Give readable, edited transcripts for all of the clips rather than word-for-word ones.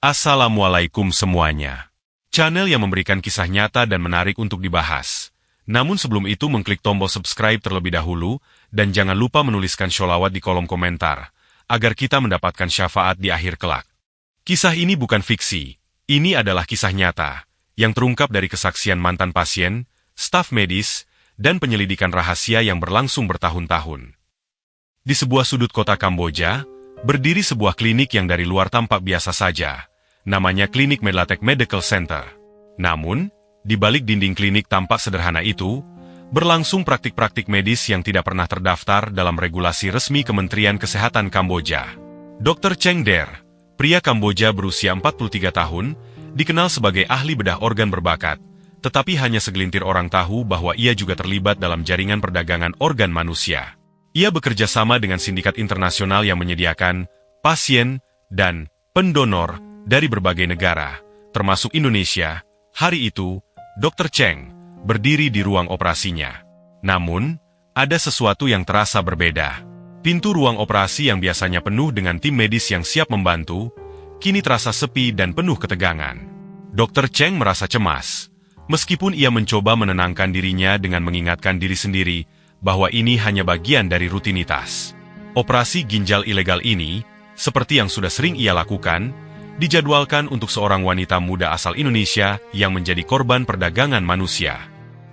Assalamualaikum semuanya. Channel yang memberikan kisah nyata dan menarik untuk dibahas. Namun sebelum itu mengklik tombol subscribe terlebih dahulu, dan jangan lupa menuliskan sholawat di kolom komentar, agar kita mendapatkan syafaat di akhir kelak. Kisah ini bukan fiksi, ini adalah kisah nyata, yang terungkap dari kesaksian mantan pasien, staf medis, dan penyelidikan rahasia yang berlangsung bertahun-tahun. Di sebuah sudut kota Kamboja, berdiri sebuah klinik yang dari luar tampak biasa saja. Namanya Klinik Medlatek Medical Center. Namun, di balik dinding klinik tampak sederhana itu, berlangsung praktik-praktik medis yang tidak pernah terdaftar dalam regulasi resmi Kementerian Kesehatan Kamboja. Dr. Cheng Der, pria Kamboja berusia 43 tahun, dikenal sebagai ahli bedah organ berbakat, tetapi hanya segelintir orang tahu bahwa ia juga terlibat dalam jaringan perdagangan organ manusia. Ia bekerja sama dengan sindikat internasional yang menyediakan pasien dan pendonor dari berbagai negara, termasuk Indonesia. Hari itu, Dr. Cheng berdiri di ruang operasinya. Namun, ada sesuatu yang terasa berbeda. Pintu ruang operasi yang biasanya penuh dengan tim medis yang siap membantu, kini terasa sepi dan penuh ketegangan. Dr. Cheng merasa cemas, meskipun ia mencoba menenangkan dirinya dengan mengingatkan diri sendiri bahwa ini hanya bagian dari rutinitas. Operasi ginjal ilegal ini, seperti yang sudah sering ia lakukan, dijadwalkan untuk seorang wanita muda asal Indonesia yang menjadi korban perdagangan manusia.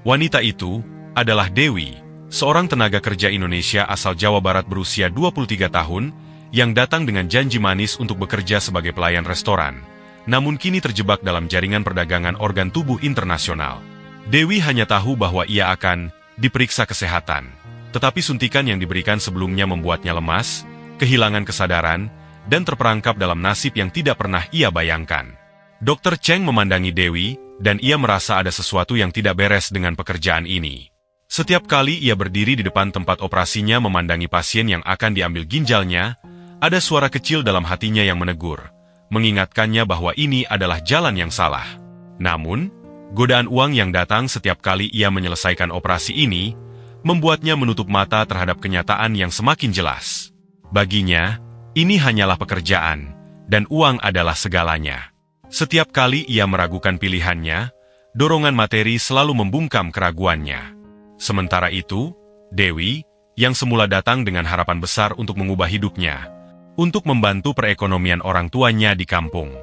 Wanita itu adalah Dewi, seorang tenaga kerja Indonesia asal Jawa Barat berusia 23 tahun, yang datang dengan janji manis untuk bekerja sebagai pelayan restoran, namun kini terjebak dalam jaringan perdagangan organ tubuh internasional. Dewi hanya tahu bahwa ia akan diperiksa kesehatan, tetapi suntikan yang diberikan sebelumnya membuatnya lemas, kehilangan kesadaran, dan terperangkap dalam nasib yang tidak pernah ia bayangkan. Dr. Cheng memandangi Dewi, dan ia merasa ada sesuatu yang tidak beres dengan pekerjaan ini. Setiap kali ia berdiri di depan tempat operasinya memandangi pasien yang akan diambil ginjalnya, ada suara kecil dalam hatinya yang menegur, mengingatkannya bahwa ini adalah jalan yang salah. Namun, godaan uang yang datang setiap kali ia menyelesaikan operasi ini, membuatnya menutup mata terhadap kenyataan yang semakin jelas. Baginya, ini hanyalah pekerjaan, dan uang adalah segalanya. Setiap kali ia meragukan pilihannya, dorongan materi selalu membungkam keraguannya. Sementara itu, Dewi, yang semula datang dengan harapan besar untuk mengubah hidupnya, untuk membantu perekonomian orang tuanya di kampung,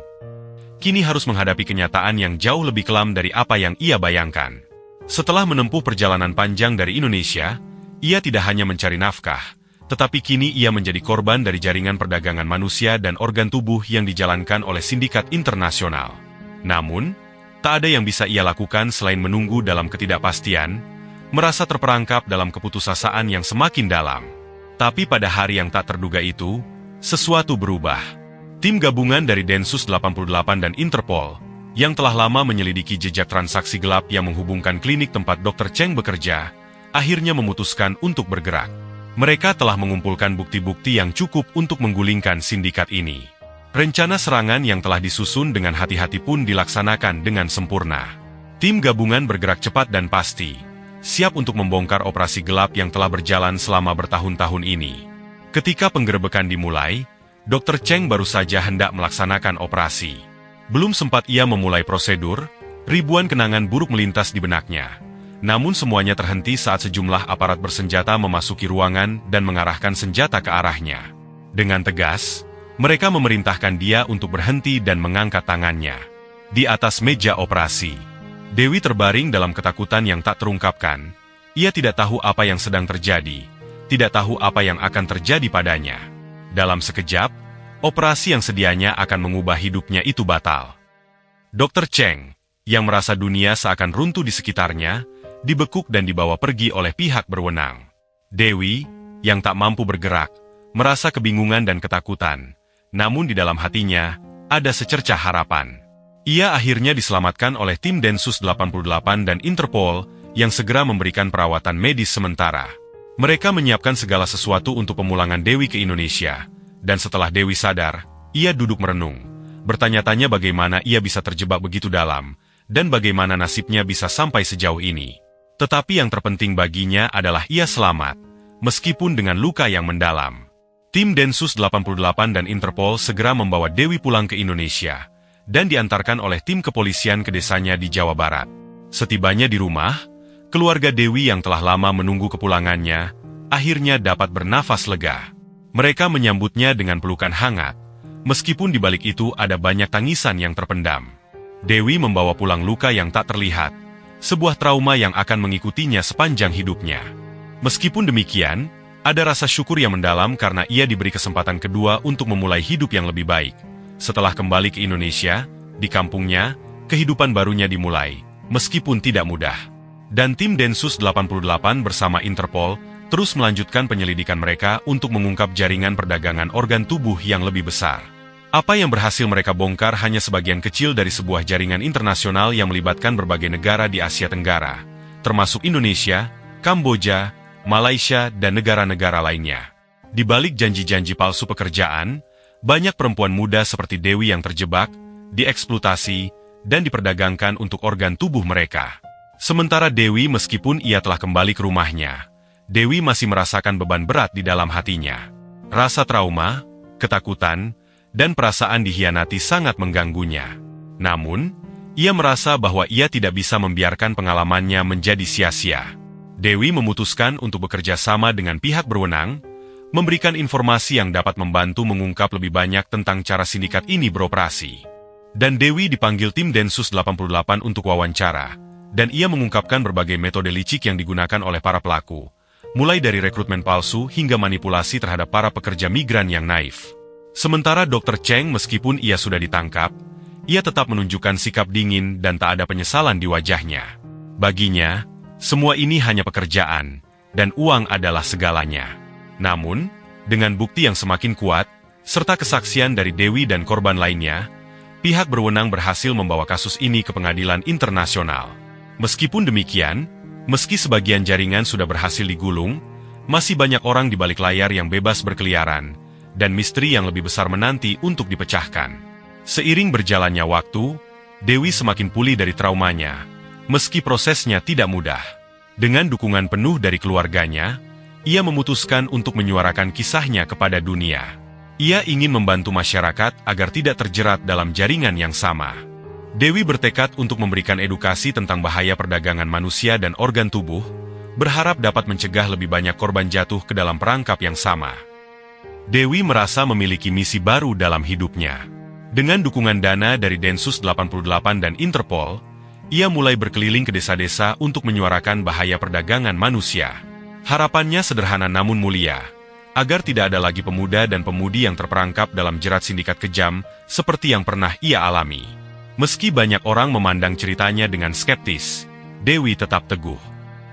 kini harus menghadapi kenyataan yang jauh lebih kelam dari apa yang ia bayangkan. Setelah menempuh perjalanan panjang dari Indonesia, ia tidak hanya mencari nafkah, tetapi kini ia menjadi korban dari jaringan perdagangan manusia dan organ tubuh yang dijalankan oleh sindikat internasional. Namun, tak ada yang bisa ia lakukan selain menunggu dalam ketidakpastian, merasa terperangkap dalam keputusasaan yang semakin dalam. Tapi pada hari yang tak terduga itu, sesuatu berubah. Tim gabungan dari Densus 88 dan Interpol, yang telah lama menyelidiki jejak transaksi gelap yang menghubungkan klinik tempat Dr. Cheng bekerja, akhirnya memutuskan untuk bergerak. Mereka telah mengumpulkan bukti-bukti yang cukup untuk menggulingkan sindikat ini. Rencana serangan yang telah disusun dengan hati-hati pun dilaksanakan dengan sempurna. Tim gabungan bergerak cepat dan pasti, siap untuk membongkar operasi gelap yang telah berjalan selama bertahun-tahun ini. Ketika penggerebekan dimulai, Dr. Cheng baru saja hendak melaksanakan operasi. Belum sempat ia memulai prosedur, ribuan kenangan buruk melintas di benaknya. Namun semuanya terhenti saat sejumlah aparat bersenjata memasuki ruangan dan mengarahkan senjata ke arahnya. Dengan tegas, mereka memerintahkan dia untuk berhenti dan mengangkat tangannya. Di atas meja operasi, Dewi terbaring dalam ketakutan yang tak terungkapkan. Ia tidak tahu apa yang sedang terjadi, tidak tahu apa yang akan terjadi padanya. Dalam sekejap, operasi yang sedianya akan mengubah hidupnya itu batal. Dr. Cheng, yang merasa dunia seakan runtuh di sekitarnya, dibekuk dan dibawa pergi oleh pihak berwenang. Dewi, yang tak mampu bergerak, merasa kebingungan dan ketakutan, namun di dalam hatinya, ada secercah harapan. Ia akhirnya diselamatkan oleh tim Densus 88 dan Interpol, yang segera memberikan perawatan medis sementara. Mereka menyiapkan segala sesuatu untuk pemulangan Dewi ke Indonesia, dan setelah Dewi sadar, ia duduk merenung, bertanya-tanya bagaimana ia bisa terjebak begitu dalam, dan bagaimana nasibnya bisa sampai sejauh ini. Tetapi yang terpenting baginya adalah ia selamat, meskipun dengan luka yang mendalam. Tim Densus 88 dan Interpol segera membawa Dewi pulang ke Indonesia, dan diantarkan oleh tim kepolisian ke desanya di Jawa Barat. Setibanya di rumah, keluarga Dewi yang telah lama menunggu kepulangannya, akhirnya dapat bernafas lega. Mereka menyambutnya dengan pelukan hangat, meskipun di balik itu ada banyak tangisan yang terpendam. Dewi membawa pulang luka yang tak terlihat, sebuah trauma yang akan mengikutinya sepanjang hidupnya. Meskipun demikian, ada rasa syukur yang mendalam karena ia diberi kesempatan kedua untuk memulai hidup yang lebih baik. Setelah kembali ke Indonesia, di kampungnya, kehidupan barunya dimulai, meskipun tidak mudah. Dan tim Densus 88 bersama Interpol terus melanjutkan penyelidikan mereka untuk mengungkap jaringan perdagangan organ tubuh yang lebih besar. Apa yang berhasil mereka bongkar hanya sebagian kecil dari sebuah jaringan internasional yang melibatkan berbagai negara di Asia Tenggara, termasuk Indonesia, Kamboja, Malaysia, dan negara-negara lainnya. Di balik janji-janji palsu pekerjaan, banyak perempuan muda seperti Dewi yang terjebak, dieksploitasi, dan diperdagangkan untuk organ tubuh mereka. Sementara Dewi, meskipun ia telah kembali ke rumahnya, Dewi masih merasakan beban berat di dalam hatinya. Rasa trauma, ketakutan, dan perasaan dikhianati sangat mengganggunya. Namun, ia merasa bahwa ia tidak bisa membiarkan pengalamannya menjadi sia-sia. Dewi memutuskan untuk bekerja sama dengan pihak berwenang, memberikan informasi yang dapat membantu mengungkap lebih banyak tentang cara sindikat ini beroperasi. Dan Dewi dipanggil tim Densus 88 untuk wawancara, dan ia mengungkapkan berbagai metode licik yang digunakan oleh para pelaku, mulai dari rekrutmen palsu hingga manipulasi terhadap para pekerja migran yang naif. Sementara Dr. Cheng, meskipun ia sudah ditangkap, ia tetap menunjukkan sikap dingin dan tak ada penyesalan di wajahnya. Baginya, semua ini hanya pekerjaan, dan uang adalah segalanya. Namun, dengan bukti yang semakin kuat, serta kesaksian dari Dewi dan korban lainnya, pihak berwenang berhasil membawa kasus ini ke pengadilan internasional. Meskipun demikian, meski sebagian jaringan sudah berhasil digulung, masih banyak orang di balik layar yang bebas berkeliaran, dan misteri yang lebih besar menanti untuk dipecahkan. Seiring berjalannya waktu, Dewi semakin pulih dari traumanya, meski prosesnya tidak mudah. Dengan dukungan penuh dari keluarganya, ia memutuskan untuk menyuarakan kisahnya kepada dunia. Ia ingin membantu masyarakat agar tidak terjerat dalam jaringan yang sama. Dewi bertekad untuk memberikan edukasi tentang bahaya perdagangan manusia dan organ tubuh, berharap dapat mencegah lebih banyak korban jatuh ke dalam perangkap yang sama. Dewi merasa memiliki misi baru dalam hidupnya. Dengan dukungan dana dari Densus 88 dan Interpol, ia mulai berkeliling ke desa-desa untuk menyuarakan bahaya perdagangan manusia. Harapannya sederhana namun mulia, agar tidak ada lagi pemuda dan pemudi yang terperangkap dalam jerat sindikat kejam seperti yang pernah ia alami. Meski banyak orang memandang ceritanya dengan skeptis, Dewi tetap teguh.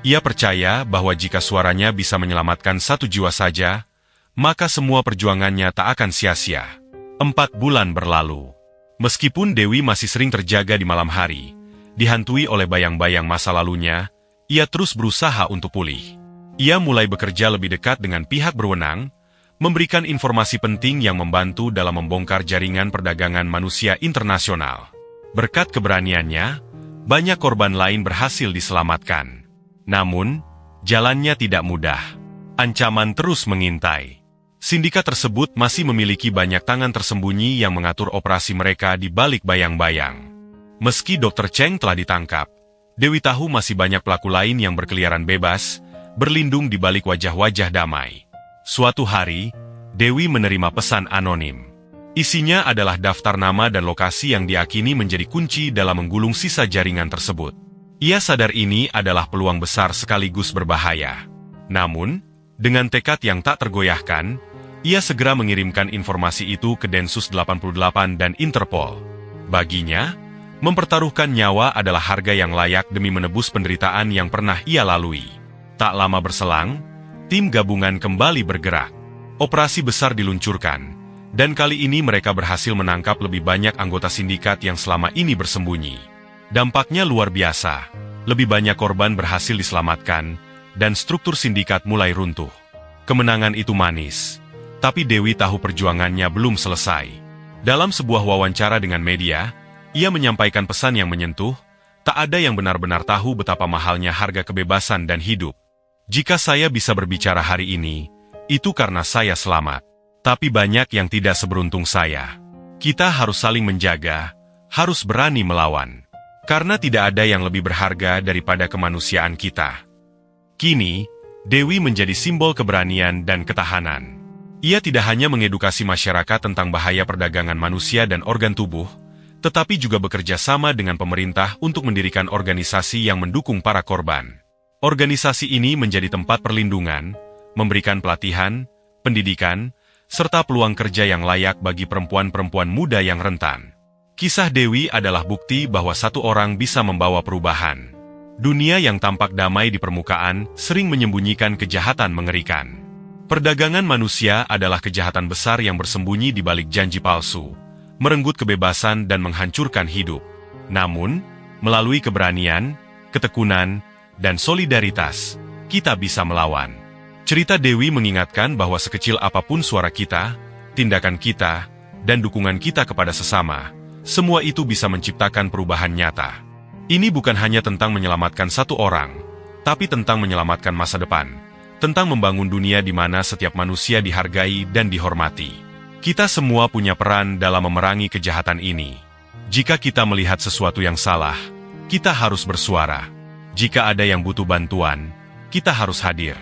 Ia percaya bahwa jika suaranya bisa menyelamatkan satu jiwa saja, maka semua perjuangannya tak akan sia-sia. 4 bulan berlalu. Meskipun Dewi masih sering terjaga di malam hari, dihantui oleh bayang-bayang masa lalunya, ia terus berusaha untuk pulih. Ia mulai bekerja lebih dekat dengan pihak berwenang, memberikan informasi penting yang membantu dalam membongkar jaringan perdagangan manusia internasional. Berkat keberaniannya, banyak korban lain berhasil diselamatkan. Namun, jalannya tidak mudah. Ancaman terus mengintai. Sindikat tersebut masih memiliki banyak tangan tersembunyi yang mengatur operasi mereka di balik bayang-bayang. Meski Dr. Cheng telah ditangkap, Dewi tahu masih banyak pelaku lain yang berkeliaran bebas, berlindung di balik wajah-wajah damai. Suatu hari, Dewi menerima pesan anonim. Isinya adalah daftar nama dan lokasi yang diakini menjadi kunci dalam menggulung sisa jaringan tersebut. Ia sadar ini adalah peluang besar sekaligus berbahaya. Namun, dengan tekad yang tak tergoyahkan, ia segera mengirimkan informasi itu ke Densus 88 dan Interpol. Baginya, mempertaruhkan nyawa adalah harga yang layak demi menebus penderitaan yang pernah ia lalui. Tak lama berselang, tim gabungan kembali bergerak. Operasi besar diluncurkan, dan kali ini mereka berhasil menangkap lebih banyak anggota sindikat yang selama ini bersembunyi. Dampaknya luar biasa, lebih banyak korban berhasil diselamatkan, dan struktur sindikat mulai runtuh. Kemenangan itu manis, tapi Dewi tahu perjuangannya belum selesai. Dalam sebuah wawancara dengan media, ia menyampaikan pesan yang menyentuh, tak ada yang benar-benar tahu betapa mahalnya harga kebebasan dan hidup. Jika saya bisa berbicara hari ini, itu karena saya selamat. Tapi banyak yang tidak seberuntung saya. Kita harus saling menjaga, harus berani melawan. Karena tidak ada yang lebih berharga daripada kemanusiaan kita. Kini, Dewi menjadi simbol keberanian dan ketahanan. Ia tidak hanya mengedukasi masyarakat tentang bahaya perdagangan manusia dan organ tubuh, tetapi juga bekerja sama dengan pemerintah untuk mendirikan organisasi yang mendukung para korban. Organisasi ini menjadi tempat perlindungan, memberikan pelatihan, pendidikan, serta peluang kerja yang layak bagi perempuan-perempuan muda yang rentan. Kisah Dewi adalah bukti bahwa satu orang bisa membawa perubahan. Dunia yang tampak damai di permukaan sering menyembunyikan kejahatan mengerikan. Perdagangan manusia adalah kejahatan besar yang bersembunyi di balik janji palsu, merenggut kebebasan dan menghancurkan hidup. Namun, melalui keberanian, ketekunan, dan solidaritas, kita bisa melawan. Cerita Dewi mengingatkan bahwa sekecil apapun suara kita, tindakan kita, dan dukungan kita kepada sesama, semua itu bisa menciptakan perubahan nyata. Ini bukan hanya tentang menyelamatkan satu orang, tapi tentang menyelamatkan masa depan, tentang membangun dunia di mana setiap manusia dihargai dan dihormati. Kita semua punya peran dalam memerangi kejahatan ini. Jika kita melihat sesuatu yang salah, kita harus bersuara. Jika ada yang butuh bantuan, kita harus hadir.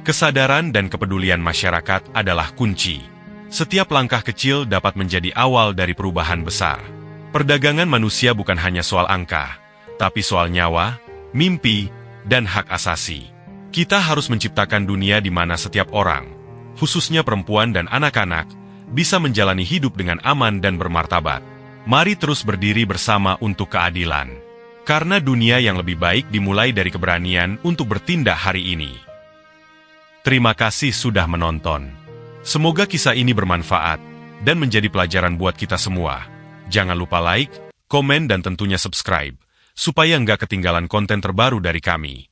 Kesadaran dan kepedulian masyarakat adalah kunci. Setiap langkah kecil dapat menjadi awal dari perubahan besar. Perdagangan manusia bukan hanya soal angka, tapi soal nyawa, mimpi, dan hak asasi. Kita harus menciptakan dunia di mana setiap orang, khususnya perempuan dan anak-anak, bisa menjalani hidup dengan aman dan bermartabat. Mari terus berdiri bersama untuk keadilan. Karena dunia yang lebih baik dimulai dari keberanian untuk bertindak hari ini. Terima kasih sudah menonton. Semoga kisah ini bermanfaat dan menjadi pelajaran buat kita semua. Jangan lupa like, komen dan tentunya subscribe, supaya nggak ketinggalan konten terbaru dari kami.